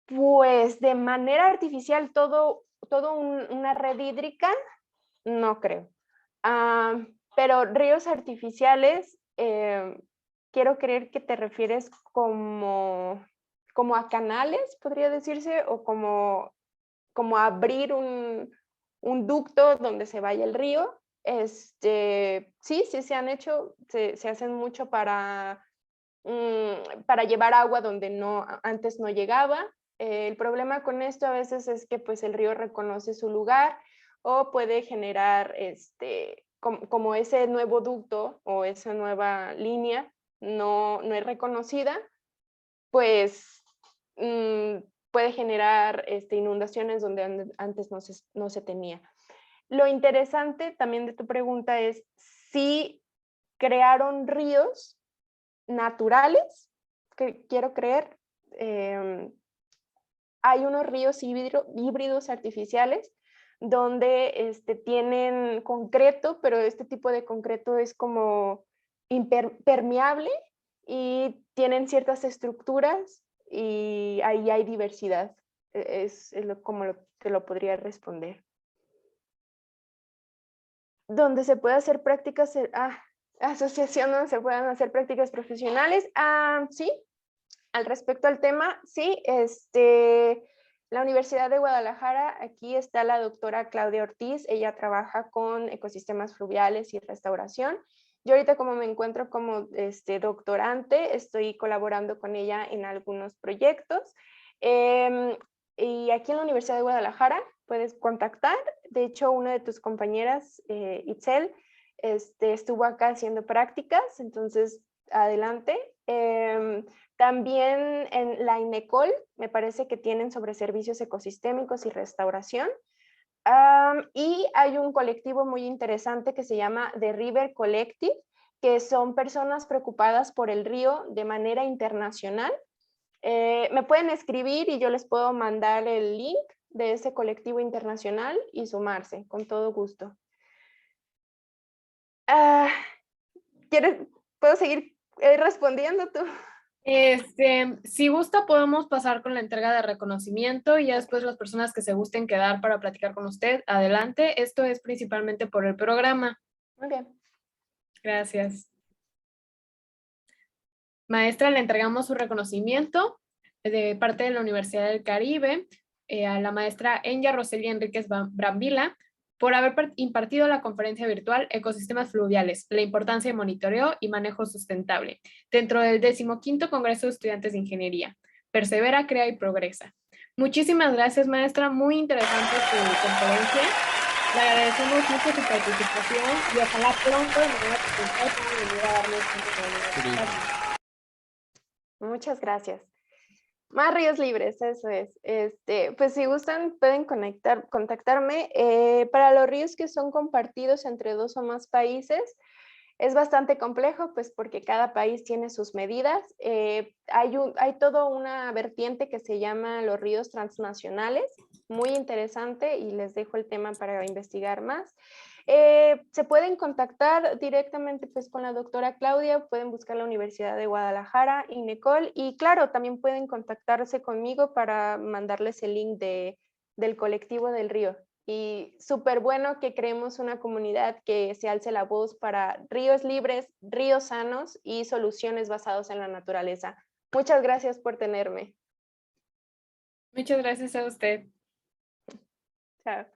Pues de manera artificial todo una red hídrica, no creo. Pero ríos artificiales, quiero creer que te refieres como a canales, podría decirse, o como abrir un ducto donde se vaya el río. Sí se han hecho, se hacen mucho para llevar agua donde antes no llegaba. El problema con esto a veces es que pues el río reconoce su lugar o puede generar como ese nuevo ducto o esa nueva línea no es reconocida, pues puede generar inundaciones donde antes no se tenía. Lo interesante también de tu pregunta es si crearon ríos naturales, que quiero creer. Hay unos ríos híbridos artificiales donde tienen concreto, pero este tipo de concreto es como impermeable y tienen ciertas estructuras y ahí hay diversidad. Es como te lo podría responder. Donde se puede hacer prácticas, asociación donde se puedan hacer prácticas profesionales. Sí, al respecto al tema, sí, la Universidad de Guadalajara, aquí está la doctora Claudia Ortiz, ella trabaja con ecosistemas fluviales y restauración. Yo ahorita como me encuentro como doctorante, estoy colaborando con ella en algunos proyectos. Y aquí en la Universidad de Guadalajara puedes contactar. De hecho, una de tus compañeras, Itzel, estuvo acá haciendo prácticas, entonces adelante. También en la INECOL, me parece que tienen sobre servicios ecosistémicos y restauración. Y hay un colectivo muy interesante que se llama The River Collective, que son personas preocupadas por el río de manera internacional. Me pueden escribir y yo les puedo mandar el link de ese colectivo internacional y sumarse, con todo gusto. ¿Puedo seguir respondiendo tú? Si gusta, podemos pasar con la entrega de reconocimiento y ya después las personas que se gusten quedar para platicar con usted, adelante. Esto es principalmente por el programa. Ok. Gracias. Maestra, le entregamos su reconocimiento de parte de la Universidad del Caribe a la maestra Enya Roselia Enríquez Brambila por haber impartido la conferencia virtual Ecosistemas Fluviales, la importancia de monitoreo y manejo sustentable, dentro del 15º Congreso de Estudiantes de Ingeniería. Persevera, crea y progresa. Muchísimas gracias, maestra. Muy interesante su conferencia. Le agradecemos mucho su participación y ojalá pronto nos vuelva a presentar para venir a darnos un. Muchas gracias. Más ríos libres, eso es. Pues si gustan, pueden contactarme. Para los ríos que son compartidos entre 2 o más países, es bastante complejo, pues porque cada país tiene sus medidas. Hay toda una vertiente que se llama los ríos transnacionales, muy interesante, y les dejo el tema para investigar más. Se pueden contactar directamente pues con la doctora Claudia, pueden buscar la Universidad de Guadalajara, INECOL, y claro, también pueden contactarse conmigo para mandarles el link del colectivo del río. Y súper bueno que creemos una comunidad que se alce la voz para ríos libres, ríos sanos y soluciones basadas en la naturaleza. Muchas gracias por tenerme. Muchas gracias a usted. Chao.